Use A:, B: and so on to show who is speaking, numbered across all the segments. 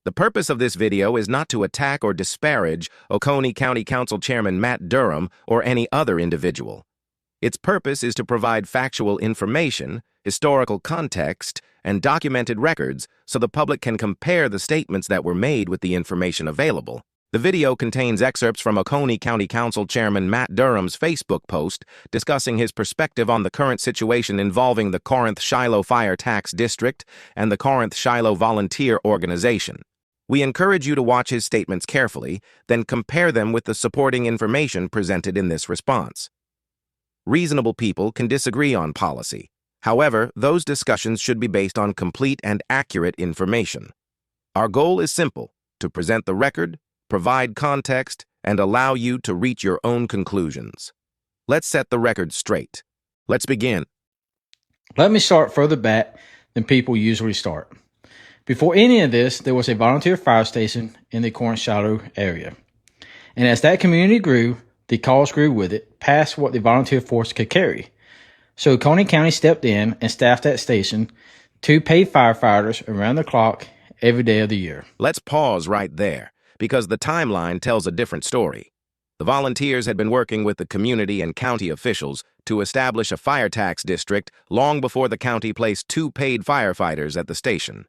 A: The purpose of this video is not to attack or disparage Oconee County Council Chairman Matt Durham or any other individual. Its purpose is to provide factual information, historical context, and documented records so the public can compare the statements that were made with the information available. The video contains excerpts from Oconee County Council Chairman Matt Durham's Facebook post discussing his perspective on the current situation involving the Corinth-Shiloh Fire Tax District and the Corinth-Shiloh Volunteer Organization. We encourage you to watch his statements carefully, then compare them with the supporting information presented in this response. Reasonable people can disagree on policy. However, those discussions should be based on complete and accurate information. Our goal is simple: to present the record, provide context, and allow you to reach your own conclusions. Let's set the record straight. Let's begin.
B: Let me start further back than people usually start. Before any of this, there was a volunteer fire station in the Corinth-Shiloh area. And as that community grew, the calls grew with it, past what the volunteer force could carry. So Oconee County stepped in and staffed that station, 2 paid firefighters around the clock every day of the year.
A: Let's pause right there, because the timeline tells a different story. The volunteers had been working with the community and county officials to establish a fire tax district long before the county placed 2 paid firefighters at the station.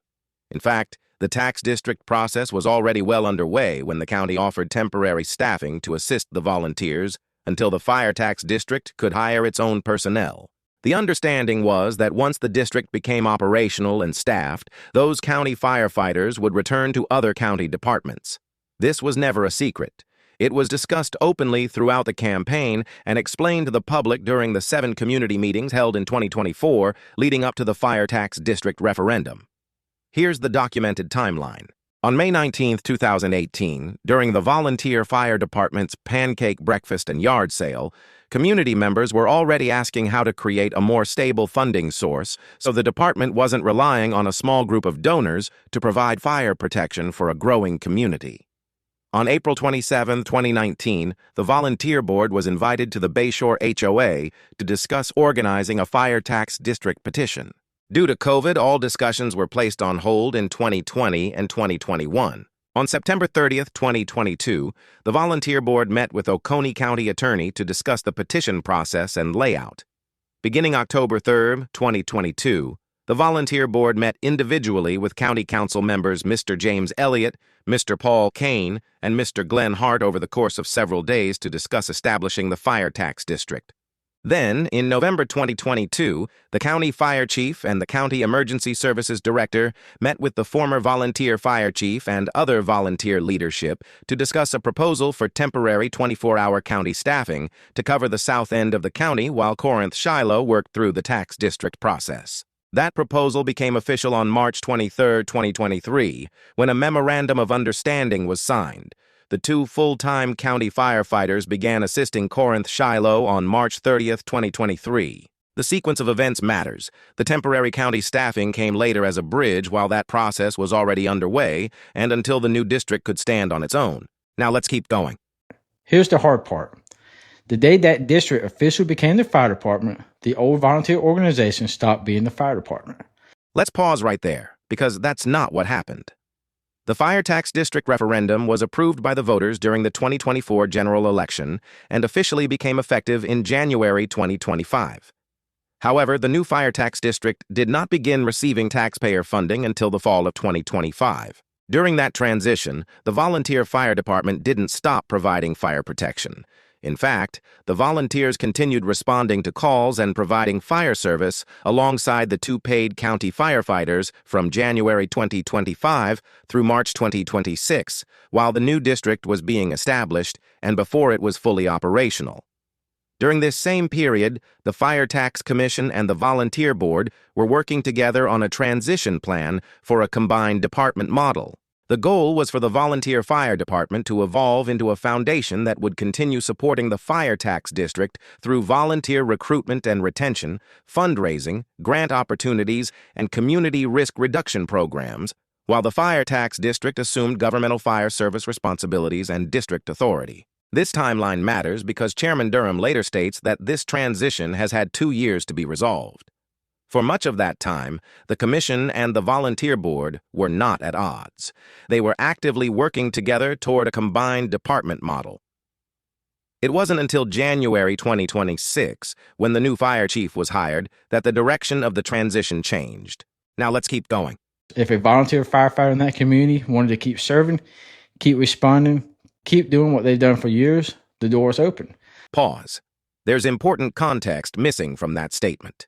A: In fact, the tax district process was already well underway when the county offered temporary staffing to assist the volunteers until the fire tax district could hire its own personnel. The understanding was that once the district became operational and staffed, those county firefighters would return to other county departments. This was never a secret. It was discussed openly throughout the campaign and explained to the public during the 7 community meetings held in 2024 leading up to the fire tax district referendum. Here's the documented timeline. On May 19, 2018, during the Volunteer Fire Department's Pancake Breakfast and Yard Sale, community members were already asking how to create a more stable funding source so the department wasn't relying on a small group of donors to provide fire protection for a growing community. On April 27, 2019, the Volunteer Board was invited to the Bayshore HOA to discuss organizing a fire tax district petition. Due to COVID, all discussions were placed on hold in 2020 and 2021. On September 30, 2022, the Volunteer Board met with Oconee County Attorney to discuss the petition process and layout. Beginning October 3, 2022, the Volunteer Board met individually with County Council members Mr. James Elliott, Mr. Paul Kane, and Mr. Glenn Hart over the course of several days to discuss establishing the fire tax district. Then, in November 2022, the county fire chief and the county emergency services director met with the former volunteer fire chief and other volunteer leadership to discuss a proposal for temporary 24-hour county staffing to cover the south end of the county while Corinth-Shiloh worked through the tax district process. That proposal became official on March 23, 2023, when a memorandum of understanding was signed. The 2 full-time county firefighters began assisting Corinth-Shiloh on March 30, 2023. The sequence of events matters. The temporary county staffing came later as a bridge while that process was already underway and until the new district could stand on its own. Now let's keep going.
B: Here's the hard part. The day that district officially became the fire department, the old volunteer organization stopped being the fire department.
A: Let's pause right there, because that's not what happened. The fire tax district referendum was approved by the voters during the 2024 general election and officially became effective in January 2025. However, the new fire tax district did not begin receiving taxpayer funding until the fall of 2025. During that transition, the volunteer fire department didn't stop providing fire protection. In fact, the volunteers continued responding to calls and providing fire service alongside the 2 paid county firefighters from January 2025 through March 2026, while the new district was being established and before it was fully operational. During this same period, the Fire Tax Commission and the Volunteer Board were working together on a transition plan for a combined department model. The goal was for the volunteer fire department to evolve into a foundation that would continue supporting the fire tax district through volunteer recruitment and retention, fundraising, grant opportunities, and community risk reduction programs, while the fire tax district assumed governmental fire service responsibilities and district authority. This timeline matters because Chairman Durham later states that this transition has had 2 years to be resolved. For much of that time, the Commission and the Volunteer Board were not at odds. They were actively working together toward a combined department model. It wasn't until January 2026, when the new fire chief was hired, that the direction of the transition changed. Now let's keep going.
B: If a volunteer firefighter in that community wanted to keep serving, keep responding, keep doing what they've done for years, the door is open.
A: Pause. There's important context missing from that statement.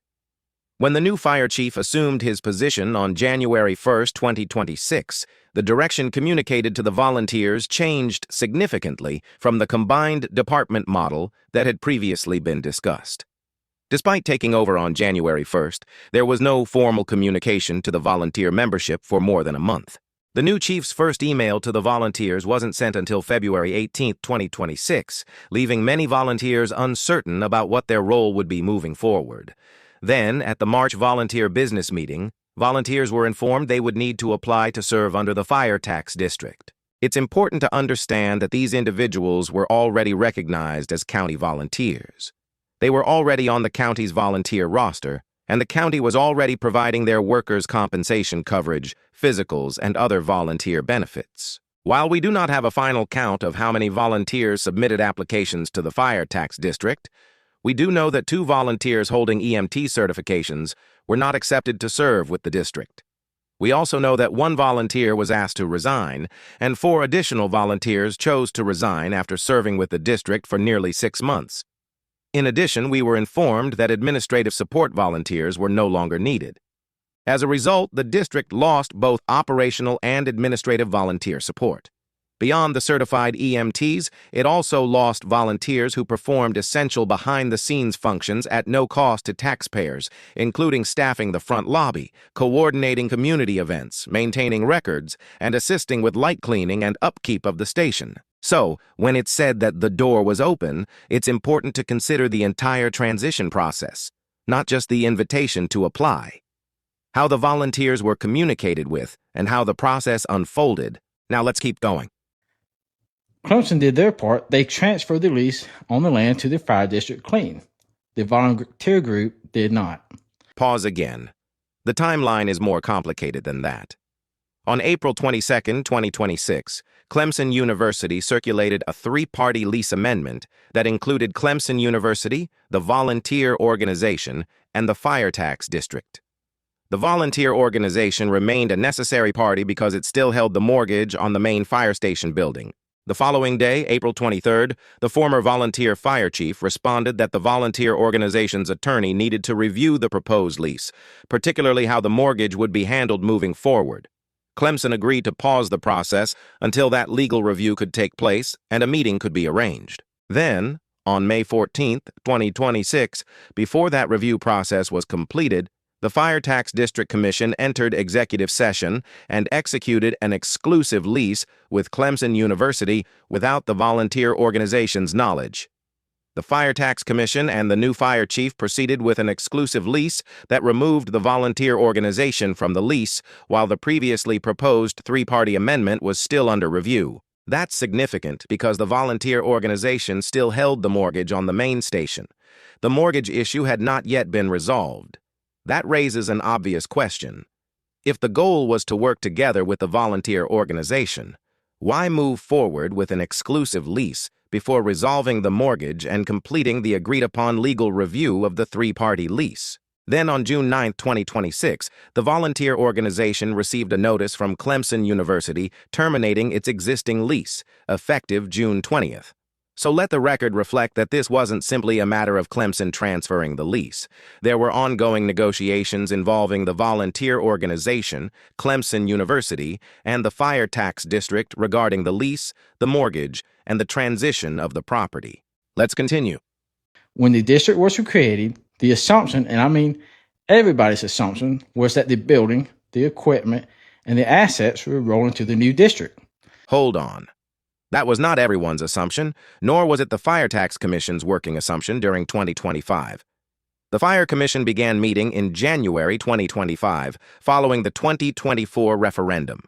A: When the new fire chief assumed his position on January 1, 2026, the direction communicated to the volunteers changed significantly from the combined department model that had previously been discussed. Despite taking over on January 1st, there was no formal communication to the volunteer membership for more than a month. The new chief's first email to the volunteers wasn't sent until February 18, 2026, leaving many volunteers uncertain about what their role would be moving forward. Then, at the March volunteer business meeting, volunteers were informed they would need to apply to serve under the fire tax district. It's important to understand that these individuals were already recognized as county volunteers. They were already on the county's volunteer roster, and the county was already providing their workers' compensation coverage, physicals, and other volunteer benefits. While we do not have a final count of how many volunteers submitted applications to the fire tax district, we do know that 2 volunteers holding EMT certifications were not accepted to serve with the district. We also know that 1 volunteer was asked to resign, and 4 additional volunteers chose to resign after serving with the district for nearly 6 months. In addition, we were informed that administrative support volunteers were no longer needed. As a result, the district lost both operational and administrative volunteer support. Beyond the certified EMTs, it also lost volunteers who performed essential behind-the-scenes functions at no cost to taxpayers, including staffing the front lobby, coordinating community events, maintaining records, and assisting with light cleaning and upkeep of the station. So, when it's said that the door was open, it's important to consider the entire transition process, not just the invitation to apply. How the volunteers were communicated with, and how the process unfolded. Now let's keep going.
B: Clemson did their part. They transferred the lease on the land to the fire district clean. The volunteer group did not.
A: Pause again. The timeline is more complicated than that. On April 22, 2026, Clemson University circulated a 3-party lease amendment that included Clemson University, the volunteer organization, and the fire tax district. The volunteer organization remained a necessary party because it still held the mortgage on the main fire station building. The following day, April 23rd, the former volunteer fire chief responded that the volunteer organization's attorney needed to review the proposed lease, particularly how the mortgage would be handled moving forward. Clemson agreed to pause the process until that legal review could take place and a meeting could be arranged. Then, on May 14, 2026, before that review process was completed, the Fire Tax District Commission entered executive session and executed an exclusive lease with Clemson University without the volunteer organization's knowledge. The Fire Tax Commission and the new fire chief proceeded with an exclusive lease that removed the volunteer organization from the lease, while the previously proposed 3-party amendment was still under review. That's significant because the volunteer organization still held the mortgage on the main station. The mortgage issue had not yet been resolved. That raises an obvious question. If the goal was to work together with the volunteer organization, why move forward with an exclusive lease before resolving the mortgage and completing the agreed-upon legal review of the 3-party lease? Then on June 9, 2026, the volunteer organization received a notice from Clemson University terminating its existing lease, effective June 20th. So let the record reflect that this wasn't simply a matter of Clemson transferring the lease. There were ongoing negotiations involving the volunteer organization, Clemson University, and the fire tax district regarding the lease, the mortgage, and the transition of the property. Let's continue.
B: When the district was created, the assumption, and I mean everybody's assumption, was that the building, the equipment, and the assets were rolling to the new district.
A: Hold on. That was not everyone's assumption, nor was it the Fire Tax Commission's working assumption during 2025. The Fire Commission began meeting in January 2025, following the 2024 referendum.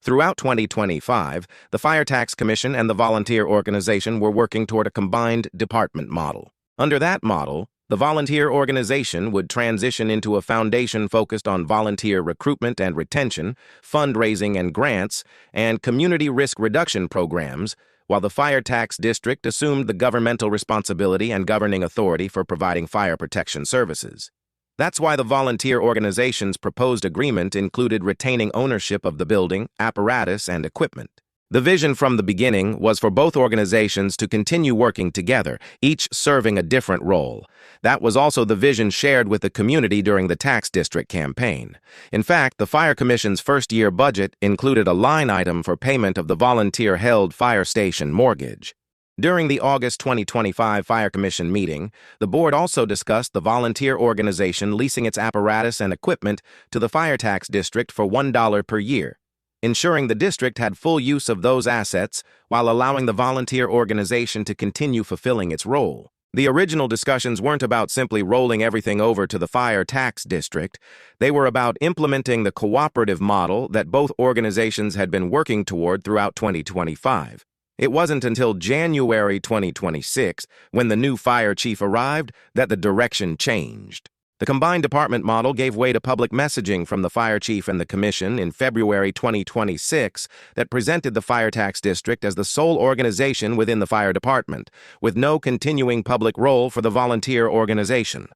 A: Throughout 2025, the Fire Tax Commission and the volunteer organization were working toward a combined department model. Under that model, The volunteer organization would transition into a foundation focused on volunteer recruitment and retention, fundraising and grants, and community risk reduction programs, while the fire tax district assumed the governmental responsibility and governing authority for providing fire protection services. That's why the volunteer organization's proposed agreement included retaining ownership of the building, apparatus, and equipment. The vision from the beginning was for both organizations to continue working together, each serving a different role. That was also the vision shared with the community during the tax district campaign. In fact, the Fire Commission's first-year budget included a line item for payment of the volunteer-held fire station mortgage. During the August 2025 Fire Commission meeting, the board also discussed the volunteer organization leasing its apparatus and equipment to the fire tax district for $1 per year, ensuring the district had full use of those assets while allowing the volunteer organization to continue fulfilling its role. The original discussions weren't about simply rolling everything over to the fire tax district. They were about implementing the cooperative model that both organizations had been working toward throughout 2025. It wasn't until January 2026, when the new fire chief arrived, that the direction changed. The combined department model gave way to public messaging from the fire chief and the commission in February 2026 that presented the fire tax district as the sole organization within the fire department, with no continuing public role for the volunteer organization.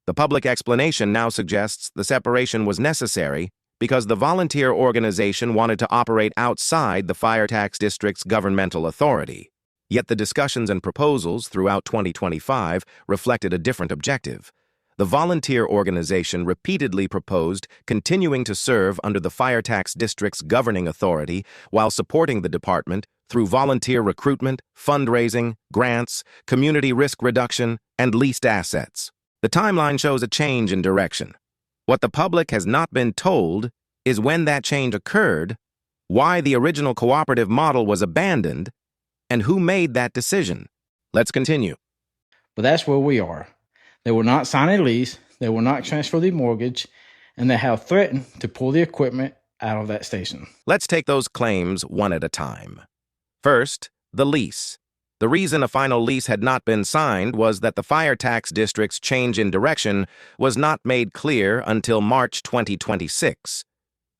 A: The public explanation now suggests the separation was necessary because the volunteer organization wanted to operate outside the fire tax district's governmental authority. Yet the discussions and proposals throughout 2025 reflected a different objective. The volunteer organization repeatedly proposed continuing to serve under the fire tax district's governing authority while supporting the department through volunteer recruitment, fundraising, grants, community risk reduction, and leased assets. The timeline shows a change in direction. What the public has not been told is when that change occurred, why the original cooperative model was abandoned, and who made that decision. Let's continue.
B: But that's where we are. They will not sign a lease, they will not transfer the mortgage, and they have threatened to pull the equipment out of that station.
A: Let's take those claims one at a time. First, the lease. The reason a final lease had not been signed was that the fire tax district's change in direction was not made clear until March 2026.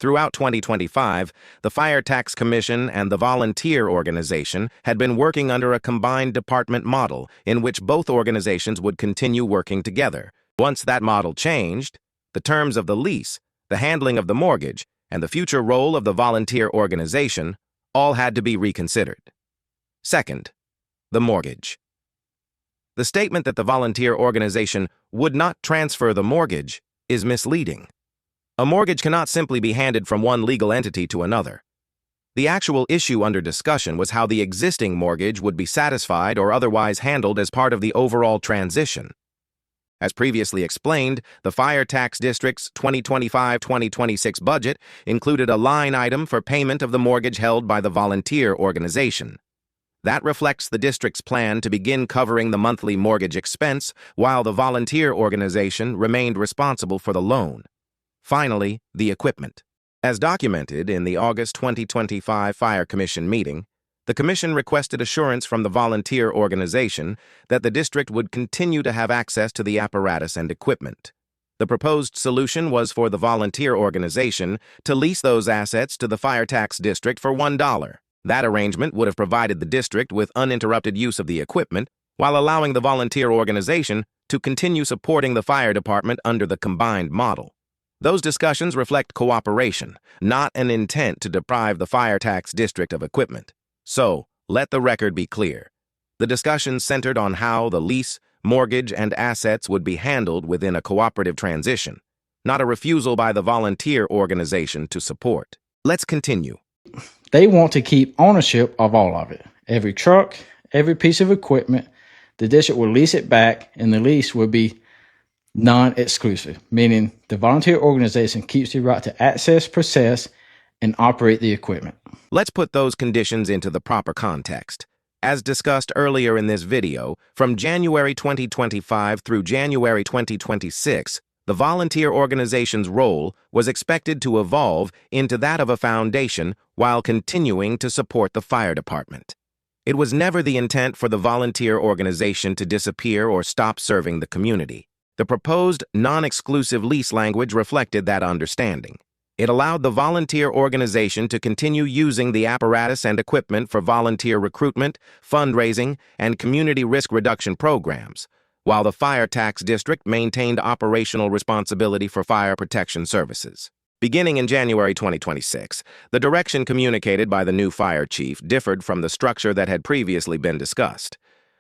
A: Throughout 2025, the Fire Tax Commission and the volunteer organization had been working under a combined department model in which both organizations would continue working together. Once that model changed, the terms of the lease, the handling of the mortgage, and the future role of the volunteer organization all had to be reconsidered. Second, the mortgage. The statement that the volunteer organization would not transfer the mortgage is misleading. A mortgage cannot simply be handed from one legal entity to another. The actual issue under discussion was how the existing mortgage would be satisfied or otherwise handled as part of the overall transition. As previously explained, the Fire Tax District's 2025-2026 budget included a line item for payment of the mortgage held by the volunteer organization. That reflects the district's plan to begin covering the monthly mortgage expense while the volunteer organization remained responsible for the loan. Finally, the equipment. As documented in the August 2025 Fire Commission meeting, the Commission requested assurance from the volunteer organization that the district would continue to have access to the apparatus and equipment. The proposed solution was for the volunteer organization to lease those assets to the fire tax district for $1. That arrangement would have provided the district with uninterrupted use of the equipment while allowing the volunteer organization to continue supporting the fire department under the combined model. Those discussions reflect cooperation, not an intent to deprive the fire tax district of equipment. So, let the record be clear. The discussions centered on how the lease, mortgage, and assets would be handled within a cooperative transition, not a refusal by the volunteer organization to support. Let's continue.
B: They want to keep ownership of all of it. Every truck, every piece of equipment, the district will lease it back, and the lease will be non-exclusive, meaning the volunteer organization keeps the right to access, process, and operate the equipment.
A: Let's put those conditions into the proper context. As discussed earlier in this video, from January 2025 through January 2026, the volunteer organization's role was expected to evolve into that of a foundation while continuing to support the fire department. It was never the intent for the volunteer organization to disappear or stop serving the community. The proposed non-exclusive lease language reflected that understanding. It allowed the volunteer organization to continue using the apparatus and equipment for volunteer recruitment, fundraising, and community risk reduction programs, while the fire tax district maintained operational responsibility for fire protection services. Beginning in January 2026, the direction communicated by the new fire chief differed from the structure that had previously been discussed.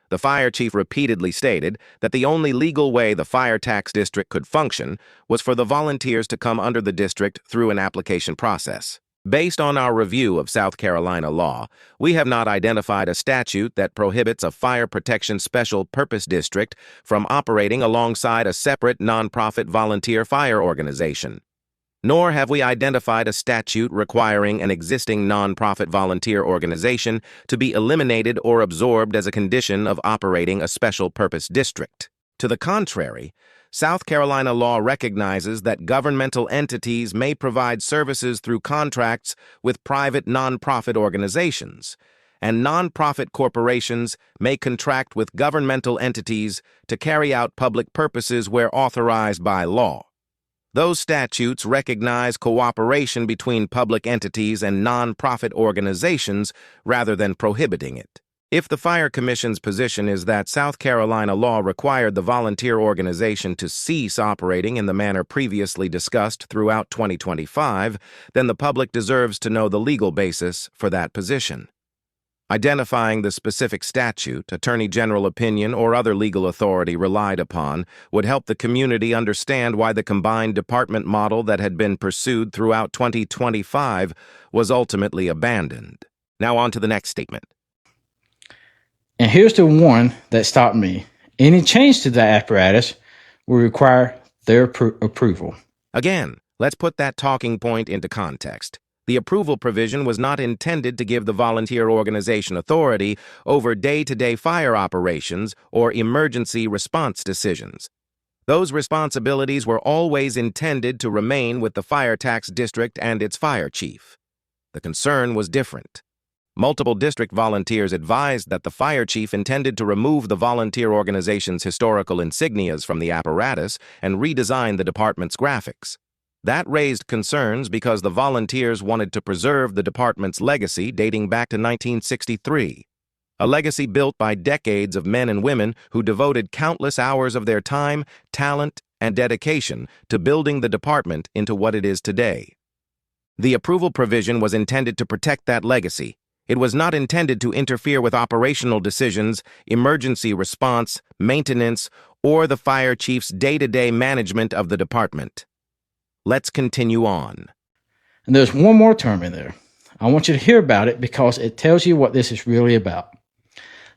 A: The fire chief repeatedly stated that the only legal way the fire tax district could function was for the volunteers to come under the district through an application process. Based on our review of South Carolina law, we have not identified a statute that prohibits a fire protection special purpose district from operating alongside a separate nonprofit volunteer fire organization. Nor have we identified a statute requiring an existing nonprofit volunteer organization to be eliminated or absorbed as a condition of operating a special purpose district. To the contrary, South Carolina law recognizes that governmental entities may provide services through contracts with private nonprofit organizations, and nonprofit corporations may contract with governmental entities to carry out public purposes where authorized by law. Those statutes recognize cooperation between public entities and nonprofit organizations rather than prohibiting it. If the Fire Commission's position is that South Carolina law required the volunteer organization to cease operating in the manner previously discussed throughout 2025, then the public deserves to know the legal basis for that position. Identifying the specific statute, attorney general opinion, or other legal authority relied upon would help the community understand why the combined department model that had been pursued throughout 2025 was ultimately abandoned. Now on to the next statement.
B: And here's the one that stopped me. Any change to the apparatus will require their approval.
A: Again, let's put that talking point into context. The approval provision was not intended to give the volunteer organization authority over day-to-day fire operations or emergency response decisions. Those responsibilities were always intended to remain with the fire tax district and its fire chief. The concern was different. Multiple district volunteers advised that the fire chief intended to remove the volunteer organization's historical insignias from the apparatus and redesign the department's graphics. That raised concerns because the volunteers wanted to preserve the department's legacy dating back to 1963, a legacy built by decades of men and women who devoted countless hours of their time, talent, and dedication to building the department into what it is today. The approval provision was intended to protect that legacy. It was not intended to interfere with operational decisions, emergency response, maintenance, or the fire chief's day-to-day management of the department. Let's continue on.
B: And there's one more term in there. I want you to hear about it because it tells you what this is really about.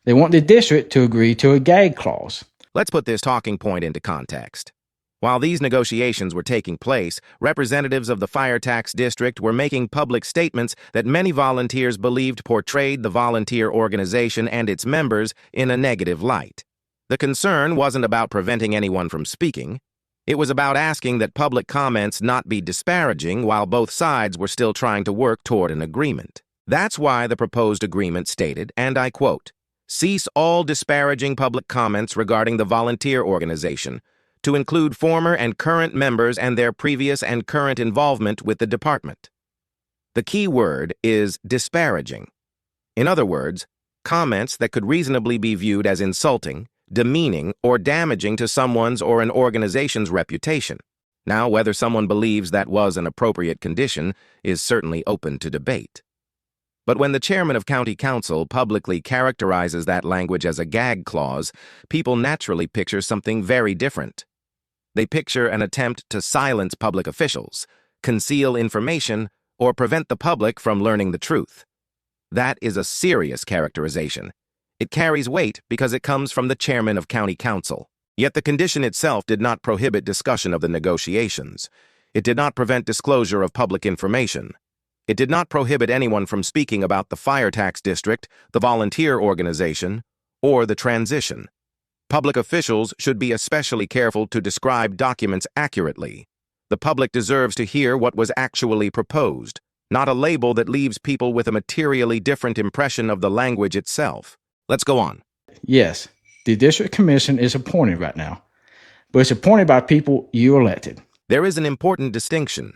B: They want the district to agree to a gag clause.
A: Let's put this talking point into context. While these negotiations were taking place, representatives of the fire tax district were making public statements that many volunteers believed portrayed the volunteer organization and its members in a negative light. The concern wasn't about preventing anyone from speaking. It was about asking that public comments not be disparaging while both sides were still trying to work toward an agreement. That's why the proposed agreement stated, and I quote, "Cease all disparaging public comments regarding the volunteer organization, to include former and current members and their previous and current involvement with the department." The key word is disparaging. In other words, comments that could reasonably be viewed as insulting, demeaning, or damaging to someone's or an organization's reputation. Now, whether someone believes that was an appropriate condition is certainly open to debate. But when the chairman of county council publicly characterizes that language as a gag clause, people naturally picture something very different. They picture an attempt to silence public officials, conceal information, or prevent the public from learning the truth. That is a serious characterization. It carries weight because it comes from the chairman of county council. Yet the condition itself did not prohibit discussion of the negotiations. It did not prevent disclosure of public information. It did not prohibit anyone from speaking about the fire tax district, the volunteer organization, or the transition. Public officials should be especially careful to describe documents accurately. The public deserves to hear what was actually proposed, not a label that leaves people with a materially different impression of the language itself. Let's go on.
B: Yes, the district commission is appointed right now, but it's appointed by people you elected.
A: There is an important distinction.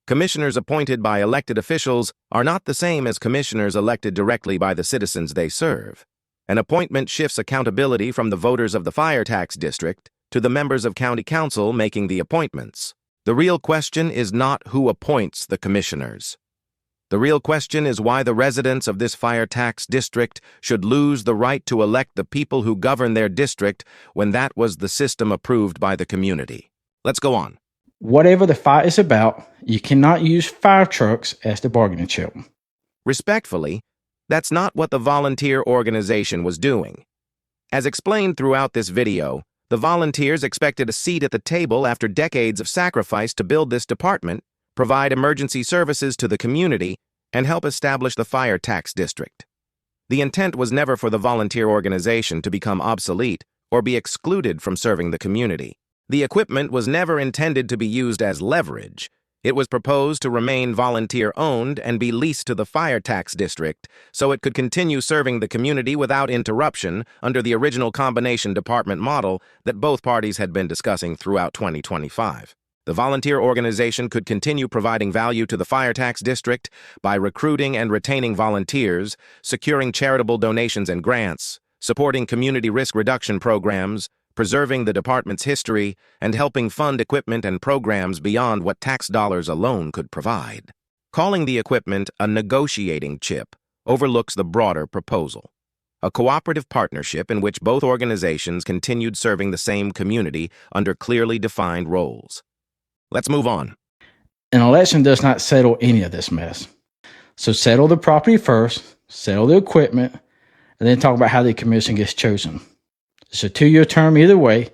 A: Commissioners appointed by elected officials are not the same as commissioners elected directly by the citizens they serve. An appointment shifts accountability from the voters of the fire tax district to the members of county council making the appointments. The real question is not who appoints the commissioners. The real question is why the residents of this fire tax district should lose the right to elect the people who govern their district when that was the system approved by the community. Let's go on.
B: Whatever the fight is about, you cannot use fire trucks as the bargaining chip.
A: Respectfully, that's not what the volunteer organization was doing. As explained throughout this video, the volunteers expected a seat at the table after decades of sacrifice to build this department, provide emergency services to the community, and help establish the fire tax district. The intent was never for the volunteer organization to become obsolete or be excluded from serving the community. The equipment was never intended to be used as leverage. It was proposed to remain volunteer-owned and be leased to the fire tax district so it could continue serving the community without interruption under the original combination department model that both parties had been discussing throughout 2025. The volunteer organization could continue providing value to the fire tax district by recruiting and retaining volunteers, securing charitable donations and grants, supporting community risk reduction programs, preserving the department's history, and helping fund equipment and programs beyond what tax dollars alone could provide. Calling the equipment a negotiating chip overlooks the broader proposal, a cooperative partnership in which both organizations continued serving the same community under clearly defined roles. Let's move on.
B: An election does not settle any of this mess. So settle the property first, settle the equipment, and then talk about how the commission gets chosen. It's a 2-year term either way.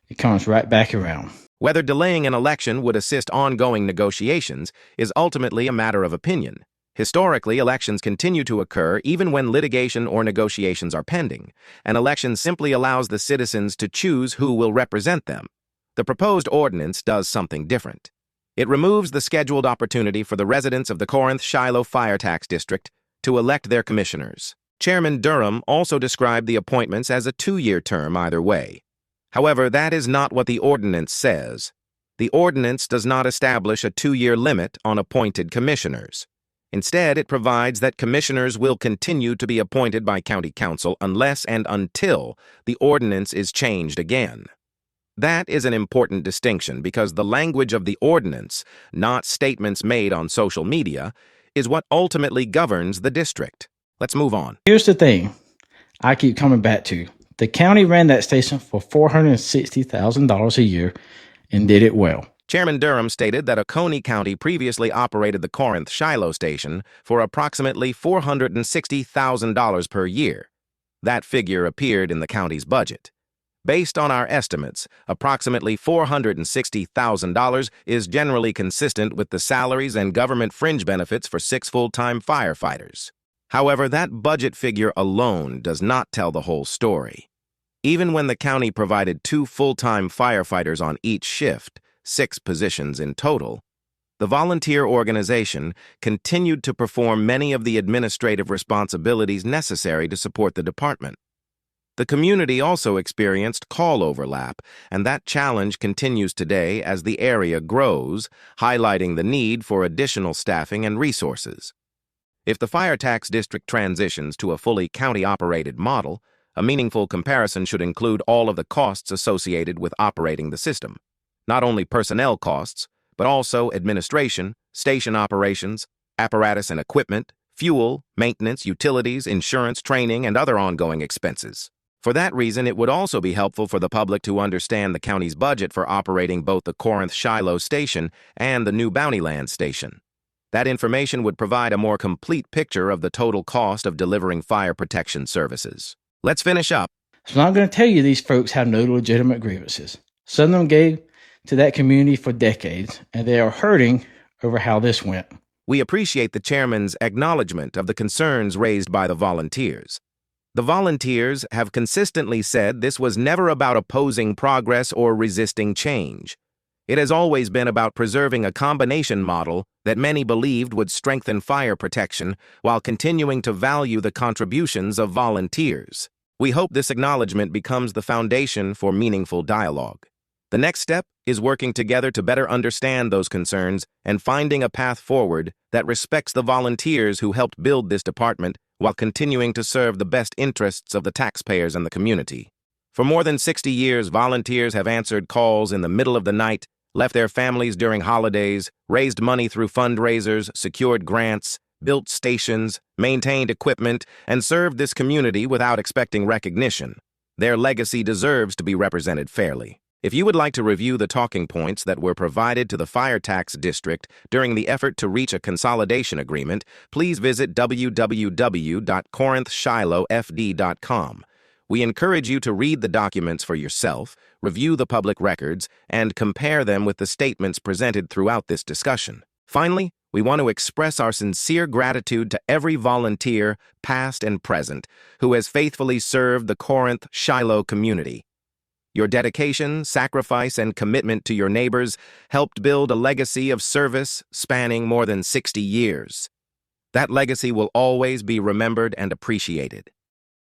B: It comes right back around.
A: Whether delaying an election would assist ongoing negotiations is ultimately a matter of opinion. Historically, elections continue to occur even when litigation or negotiations are pending. An election simply allows the citizens to choose who will represent them. The proposed ordinance does something different. It removes the scheduled opportunity for the residents of the Corinth-Shiloh Fire Tax District to elect their commissioners. Chairman Durham also described the appointments as a 2-year term either way. However, that is not what the ordinance says. The ordinance does not establish a 2-year limit on appointed commissioners. Instead, it provides that commissioners will continue to be appointed by county council unless and until the ordinance is changed again. That is an important distinction because the language of the ordinance, not statements made on social media, is what ultimately governs the district. Let's move on.
B: Here's the thing I keep coming back to. The county ran that station for $460,000 a year and did it well.
A: Chairman Durham stated that Oconee County previously operated the Corinth-Shiloh station for approximately $460,000 per year. That figure appeared in the county's budget. Based on our estimates, approximately $460,000 is generally consistent with the salaries and government fringe benefits for 6 full-time firefighters. However, that budget figure alone does not tell the whole story. Even when the county provided 2 full-time firefighters on each shift, 6 positions in total, the volunteer organization continued to perform many of the administrative responsibilities necessary to support the department. The community also experienced call overlap, and that challenge continues today as the area grows, highlighting the need for additional staffing and resources. If the fire tax district transitions to a fully county-operated model, a meaningful comparison should include all of the costs associated with operating the system. Not only personnel costs, but also administration, station operations, apparatus and equipment, fuel, maintenance, utilities, insurance, training, and other ongoing expenses. For that reason, it would also be helpful for the public to understand the county's budget for operating both the Corinth-Shiloh station and the new Bountyland station. That information would provide a more complete picture of the total cost of delivering fire protection services. Let's finish up.
B: So I'm going to tell you these folks have no legitimate grievances. Some of them gave to that community for decades, and they are hurting over how this went.
A: We appreciate the chairman's acknowledgement of the concerns raised by the volunteers. The volunteers have consistently said this was never about opposing progress or resisting change. It has always been about preserving a combination model that many believed would strengthen fire protection while continuing to value the contributions of volunteers. We hope this acknowledgement becomes the foundation for meaningful dialogue. The next step is working together to better understand those concerns and finding a path forward that respects the volunteers who helped build this department while continuing to serve the best interests of the taxpayers and the community. For more than 60 years, volunteers have answered calls in the middle of the night, left their families during holidays, raised money through fundraisers, secured grants, built stations, maintained equipment, and served this community without expecting recognition. Their legacy deserves to be represented fairly. If you would like to review the talking points that were provided to the Fire Tax District during the effort to reach a consolidation agreement, please visit www.corinthshilofd.com. We encourage you to read the documents for yourself, review the public records, and compare them with the statements presented throughout this discussion. Finally, we want to express our sincere gratitude to every volunteer, past and present, who has faithfully served the Corinth Shiloh community. Your dedication, sacrifice, and commitment to your neighbors helped build a legacy of service spanning more than 60 years. That legacy will always be remembered and appreciated.